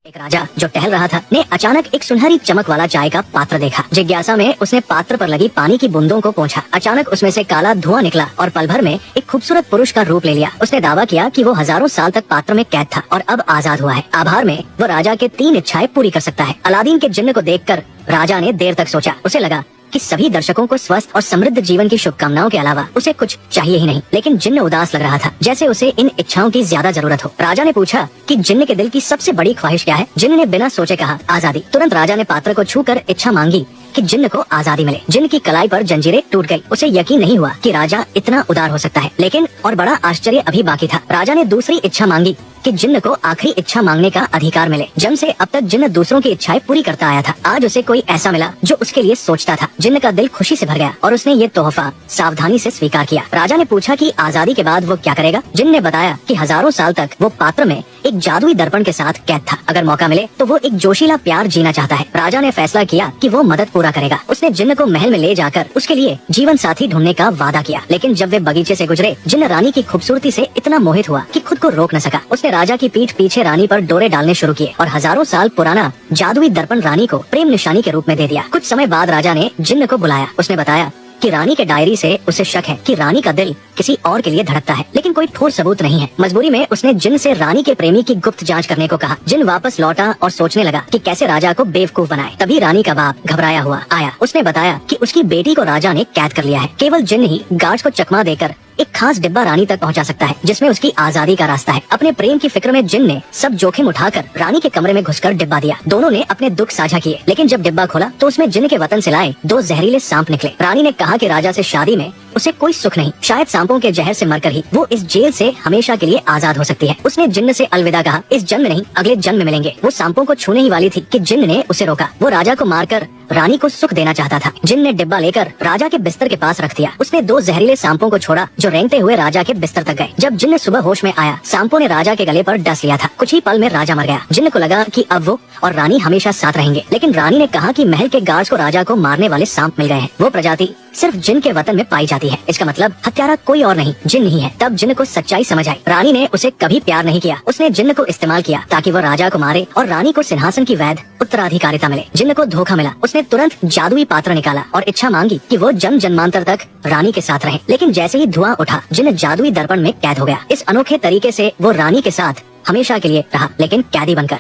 एक राजा जो टहल रहा था ने अचानक एक सुनहरी चमक वाला चाय का पात्र देखा। जिज्ञासा में उसने पात्र पर लगी पानी की बूंदों को पोंछा। अचानक उसमें से काला धुआं निकला और पल भर में एक खूबसूरत पुरुष का रूप ले लिया। उसने दावा किया कि वो हजारों साल तक पात्र में कैद था और अब आजाद हुआ है। आभार में वो राजा के 3 इच्छाएं पूरी कर सकता है। अलादीन के जिन्न को देखकर राजा ने देर तक सोचा। उसे लगा कि सभी दर्शकों को स्वस्थ और समृद्ध जीवन की शुभकामनाओं के अलावा उसे कुछ चाहिए ही नहीं। लेकिन जिन्न उदास लग रहा था, जैसे उसे इन इच्छाओं की ज्यादा जरूरत हो। राजा ने पूछा कि जिन्न के दिल की सबसे बड़ी ख्वाहिश क्या है। जिन्न ने बिना सोचे कहा, आजादी। तुरंत राजा ने पात्र को छूकर इच्छा मांगी कि जिन्न को आजादी मिले। जिन्न की कलाई पर जंजीरें टूट गई। उसे यकीन नहीं हुआ कि राजा इतना उदार हो सकता है। लेकिन और बड़ा आश्चर्य अभी बाकी था। राजा ने दूसरी इच्छा मांगी कि जिन्न को आखिरी इच्छा मांगने का अधिकार मिले। जन्म से अब तक जिन्न दूसरों की इच्छाएं पूरी करता आया था। आज उसे कोई ऐसा मिला जो उसके लिए सोचता था। जिन्न का दिल खुशी से भर गया और उसने ये तोहफा सावधानी से स्वीकार किया। राजा ने पूछा कि आजादी के बाद वो क्या करेगा। जिन्न ने बताया कि हजारों साल तक वो पात्र में एक जादुई दर्पण के साथ कैद था। अगर मौका मिले तो वो एक जोशीला प्यार जीना चाहता है। राजा ने फैसला किया कि वो मदद पूरा करेगा। उसने जिन्न को महल में ले जाकर उसके लिए जीवन साथी ढूंढने का वादा किया। लेकिन जब वे बगीचे से गुजरे, जिन्न रानी की खूबसूरती से इतना मोहित हुआ कि खुद को रोक न सका। उसने राजा की पीठ पीछे रानी पर डोरे डालने शुरू किए और हजारों साल पुराना जादुई दर्पण रानी को प्रेम निशानी के रूप में दे दिया। कुछ समय बाद राजा ने जिन्न को बुलाया। उसने बताया कि रानी के डायरी से उसे शक है कि रानी का दिल किसी और के लिए धड़कता है, लेकिन कोई ठोस सबूत नहीं है। मजबूरी में उसने जिन्न से रानी के प्रेमी की गुप्त जांच करने को कहा। जिन्न वापस लौटा और सोचने लगा कि कैसे राजा को बेवकूफ बनाए। तभी रानी का बाप घबराया हुआ आया। उसने बताया कि उसकी बेटी को राजा ने कैद कर लिया है। केवल जिन्न ही गार्ड्स को चकमा देकर एक खास डिब्बा रानी तक पहुंचा सकता है, जिसमें उसकी आजादी का रास्ता है। अपने प्रेम की फिक्र में जिन्न ने सब जोखिम उठाकर रानी के कमरे में घुसकर डिब्बा दिया। दोनों ने अपने दुख साझा किए, लेकिन जब डिब्बा खोला तो उसमें जिन्न के वतन से लाए 2 जहरीले सांप निकले। रानी ने कहा कि राजा से शादी में उसे कोई सुख नहीं, शायद सांपों के जहर से मरकर ही वो इस जेल से हमेशा के लिए आजाद हो सकती है। उसने जिन्न से अलविदा कहा। इस जन्म नहीं, अगले जन्म में मिलेंगे। वो सांपों को छूने ही वाली थी कि जिन्न ने उसे रोका। वो राजा को मारकर रानी को सुख देना चाहता था। जिन्न ने डिब्बा लेकर राजा के बिस्तर के पास रख दिया। उसने 2 जहरीले सांपों को छोड़ा जो रेंगते हुए राजा के बिस्तर तक गए। जब जिन्न सुबह होश में आया, सांपों ने राजा के गले पर डस लिया था। कुछ ही पल में राजा मर गया। जिन्न को लगा कि अब वो और रानी हमेशा साथ रहेंगे, लेकिन रानी ने कहा कि महल के गार्ड्स को राजा को मारने वाले सांप मिल गए हैं। वो प्रजाति सिर्फ जिन्न के वतन में पाई जाती है। इसका मतलब हत्यारा कोई और नहीं, जिन्न ही है। तब जिन्न को सच्चाई समझ आई। रानी ने उसे कभी प्यार नहीं किया। उसने जिन्न को इस्तेमाल किया ताकि वो राजा को मारे और रानी को सिंहासन की वैध उत्तराधिकारिता मिले। जिन्न को धोखा मिला। उसने तुरंत जादुई पात्र निकाला और इच्छा मांगी कि वो जन्म जन्मांतर तक रानी के साथ रहे। लेकिन जैसे ही धुआं उठा, जिन्न जादुई दर्पण में कैद हो गया। इस अनोखे तरीके से वो रानी के साथ हमेशा के लिए रहा, लेकिन कैदी बनकर।